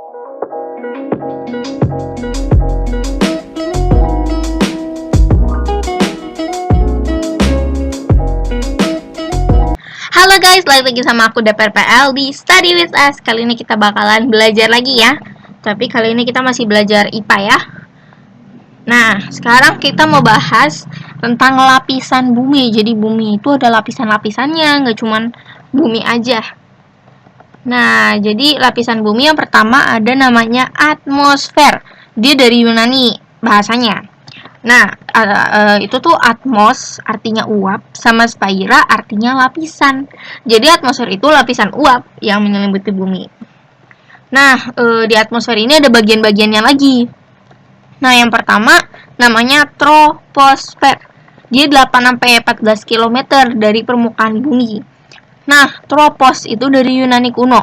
Halo guys, balik lagi sama aku DPRPL di Study With Us. Kali ini kita bakalan belajar lagi ya. Tapi kali ini kita masih belajar IPA ya. Nah, sekarang kita mau bahas tentang lapisan bumi. Jadi bumi itu ada lapisan-lapisannya, nggak cuman bumi aja. Nah, jadi lapisan bumi yang pertama ada namanya atmosfer. Dia dari Yunani bahasanya. Nah, itu tuh atmos artinya uap, sama spaira artinya lapisan. Jadi atmosfer itu lapisan uap yang menyelimuti bumi. Nah, di atmosfer ini ada bagian-bagiannya lagi. Nah, yang pertama namanya troposfer. Dia 8-14 km dari permukaan bumi. Nah, tropos itu dari Yunani kuno.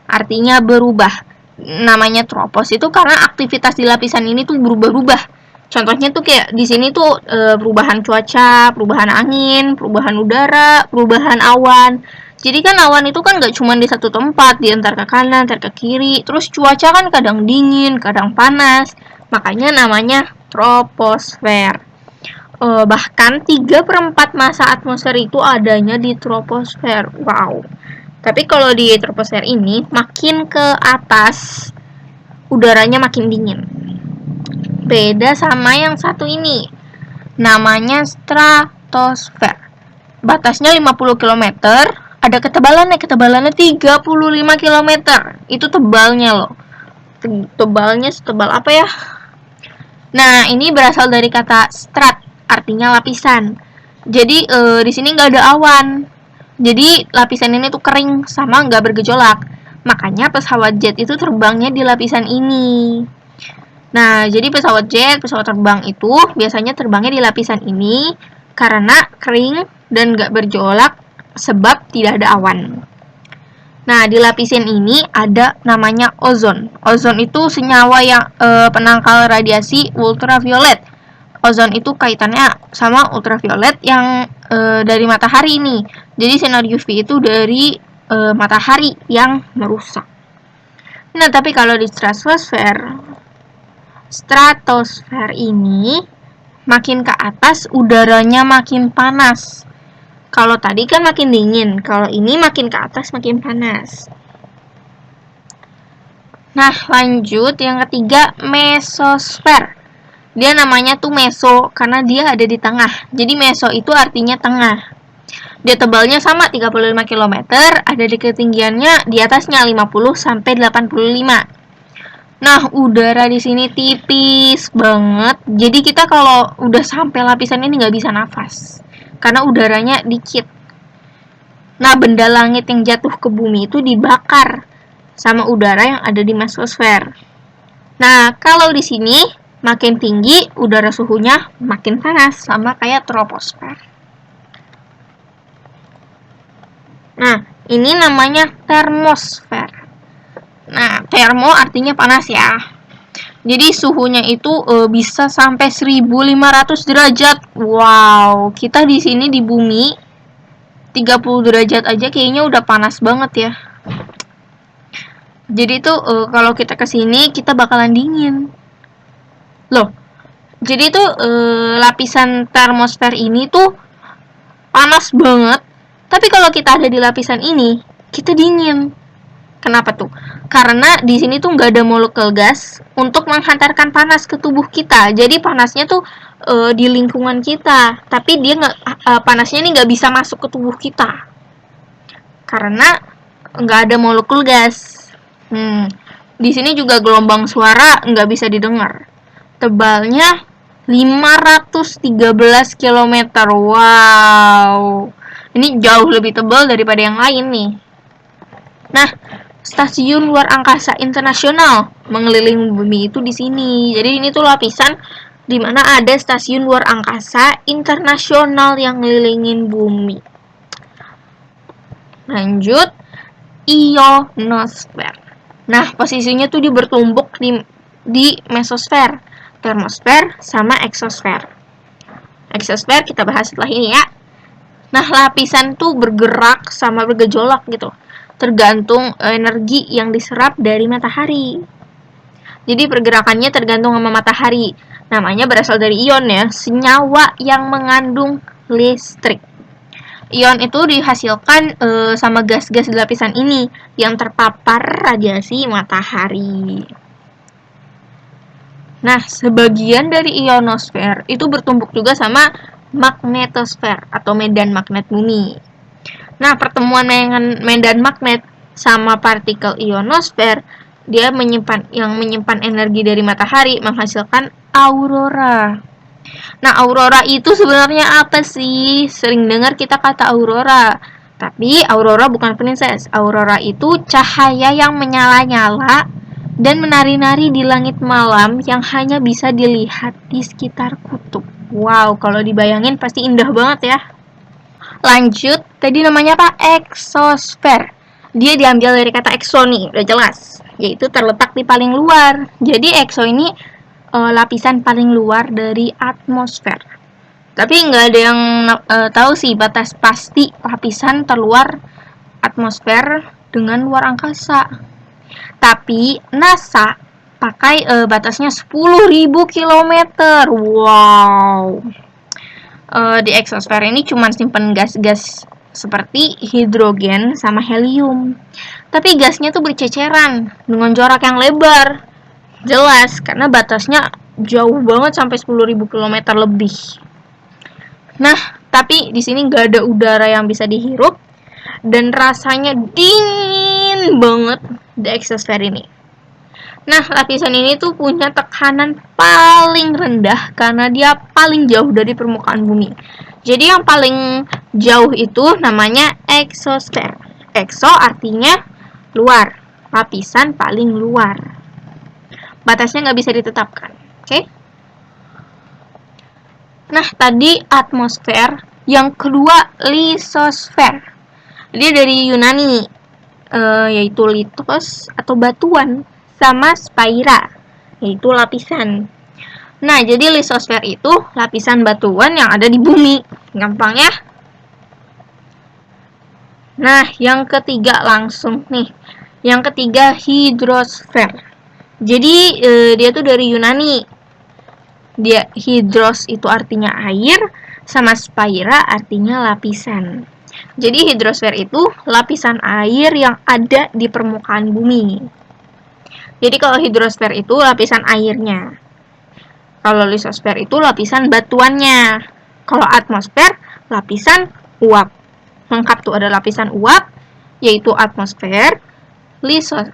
Artinya berubah. Namanya tropos itu karena aktivitas di lapisan ini tuh berubah-ubah. Contohnya tuh kayak di sini tuh perubahan cuaca, perubahan angin, perubahan udara, perubahan awan. Jadi kan awan itu kan nggak cuma di satu tempat, di antar ke kanan, antar ke kiri. Terus cuaca kan kadang dingin, kadang panas. Makanya namanya troposfer. Bahkan 3/4 masa atmosfer itu adanya di troposfer. Wow. Tapi kalau di troposfer ini makin ke atas udaranya makin dingin. Beda sama yang satu ini. Namanya stratosfer. Batasnya 50 km, ada ketebalannya 35 km. Itu tebalnya loh. Tebalnya setebal apa ya? Nah, ini berasal dari kata strat, artinya lapisan. Jadi di sini nggak ada awan. Jadi lapisan ini tuh kering sama nggak bergejolak. Makanya pesawat jet itu terbangnya di lapisan ini. Nah, jadi pesawat jet, pesawat terbang itu biasanya terbangnya di lapisan ini karena kering dan nggak bergejolak sebab tidak ada awan. Nah, di lapisan ini ada namanya ozon. Ozon itu senyawa yang penangkal radiasi ultraviolet. Ozon itu kaitannya sama ultraviolet yang dari matahari ini. Jadi sinar UV itu dari matahari yang merusak. Nah, tapi kalau di stratosfer ini makin ke atas udaranya makin panas. Kalau tadi kan makin dingin, kalau ini makin ke atas makin panas. Nah, lanjut yang ketiga mesosfer. Dia namanya tuh meso karena dia ada di tengah. Jadi meso itu artinya tengah. Dia tebalnya sama 35 km, ada di ketinggiannya di atasnya 50 sampai 85. Nah, udara di sini tipis banget. Jadi kita kalau udah sampai lapisan ini nggak bisa nafas. Karena udaranya dikit. Nah, benda langit yang jatuh ke bumi itu dibakar sama udara yang ada di mesosfer. Nah, kalau di sini makin tinggi, udara suhunya makin panas. Sama kayak troposfer. Nah, ini namanya termosfer. Nah, termo artinya panas ya. Jadi suhunya itu bisa sampai 1500 derajat. Wow, kita di sini di bumi 30 derajat aja kayaknya udah panas banget ya. Jadi itu kalau kita kesini kita bakalan dingin. Loh, jadi itu lapisan termosfer ini tuh panas banget. Tapi kalau kita ada di lapisan ini, kita dingin. Kenapa tuh? Karena di sini tuh nggak ada molekul gas untuk menghantarkan panas ke tubuh kita. Jadi panasnya tuh di lingkungan kita, tapi dia panasnya ini nggak bisa masuk ke tubuh kita karena nggak ada molekul gas. Di sini juga gelombang suara nggak bisa didengar. Tebalnya 513 km. Wow, ini jauh lebih tebal daripada yang lain nih. Nah, Stasiun Luar Angkasa Internasional mengelilingi bumi itu di sini. Jadi ini tuh lapisan di mana ada Stasiun Luar Angkasa Internasional yang ngelilingin bumi. Lanjut, ionosfer. Nah, posisinya tuh dia bertumbuk di mesosfer, termosfer, sama eksosfer. Eksosfer kita bahas setelah ini ya. Nah, lapisan tuh bergerak sama bergejolak gitu. tergantung energi yang diserap dari matahari. Jadi pergerakannya tergantung sama matahari. Namanya berasal dari ion ya, senyawa yang mengandung listrik. Ion itu dihasilkan sama gas-gas di lapisan ini yang terpapar radiasi matahari. Nah, sebagian dari ionosfer itu bertumbuk juga sama magnetosfer atau medan magnet bumi. Nah, pertemuan medan magnet sama partikel ionosfer, dia menyimpan energi dari matahari menghasilkan aurora. Nah, aurora itu sebenarnya apa sih? Sering dengar kita kata aurora. Tapi aurora bukan princess. Aurora itu cahaya yang menyala-nyala dan menari-nari di langit malam yang hanya bisa dilihat di sekitar kutub. Wow, kalau dibayangin pasti indah banget ya. Lanjut, tadi namanya apa? Exosfer. Dia diambil dari kata exo nih, udah jelas. Yaitu terletak di paling luar. Jadi exo ini lapisan paling luar dari atmosfer. Tapi nggak ada yang tahu sih batas pasti lapisan terluar atmosfer dengan luar angkasa. Tapi NASA pakai batasnya 10.000 km. Wow. Di exosfer ini cuma simpen gas-gas seperti hidrogen sama helium. Tapi gasnya tuh berceceran dengan jarak yang lebar. Jelas, karena batasnya jauh banget sampai 10.000 km lebih. Nah, tapi di sini nggak ada udara yang bisa dihirup dan rasanya dingin banget di exosfer ini. Nah, lapisan ini tuh punya tekanan paling rendah karena dia paling jauh dari permukaan bumi. Jadi yang paling jauh itu namanya exosfer. Exo artinya luar, lapisan paling luar. Batasnya nggak bisa ditetapkan, oke? Nah, tadi atmosfer, yang kedua lisosfer. Dia dari Yunani, yaitu litos atau batuan, sama spaira, yaitu lapisan. Nah, jadi lisosfer itu lapisan batuan yang ada di bumi. Gampang ya? Nah, yang ketiga langsung nih. Yang ketiga hidrosfer. Jadi dia tuh dari Yunani. Dia hidros itu artinya air, sama spaira artinya lapisan. Jadi hidrosfer itu lapisan air yang ada di permukaan bumi. Jadi kalau hidrosfer itu lapisan airnya. Kalau lisosfer itu lapisan batuannya. Kalau atmosfer lapisan uap. Lengkap tuh, ada lapisan uap yaitu atmosfer,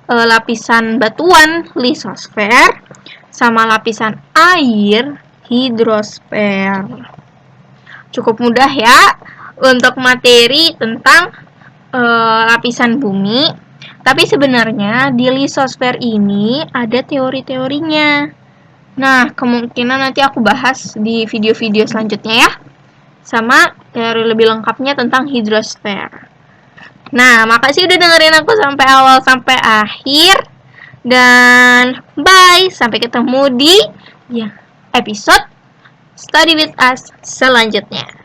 lapisan batuan lisosfer, sama lapisan air hidrosfer. Cukup mudah ya untuk materi tentang lapisan bumi. Tapi sebenarnya di lisosfer ini ada teori-teorinya. Nah, kemungkinan nanti aku bahas di video-video selanjutnya ya. Sama teori lebih lengkapnya tentang hidrosfer. Nah, makasih udah dengerin aku sampai awal sampai akhir. Dan bye, sampai ketemu di episode Study with Us selanjutnya.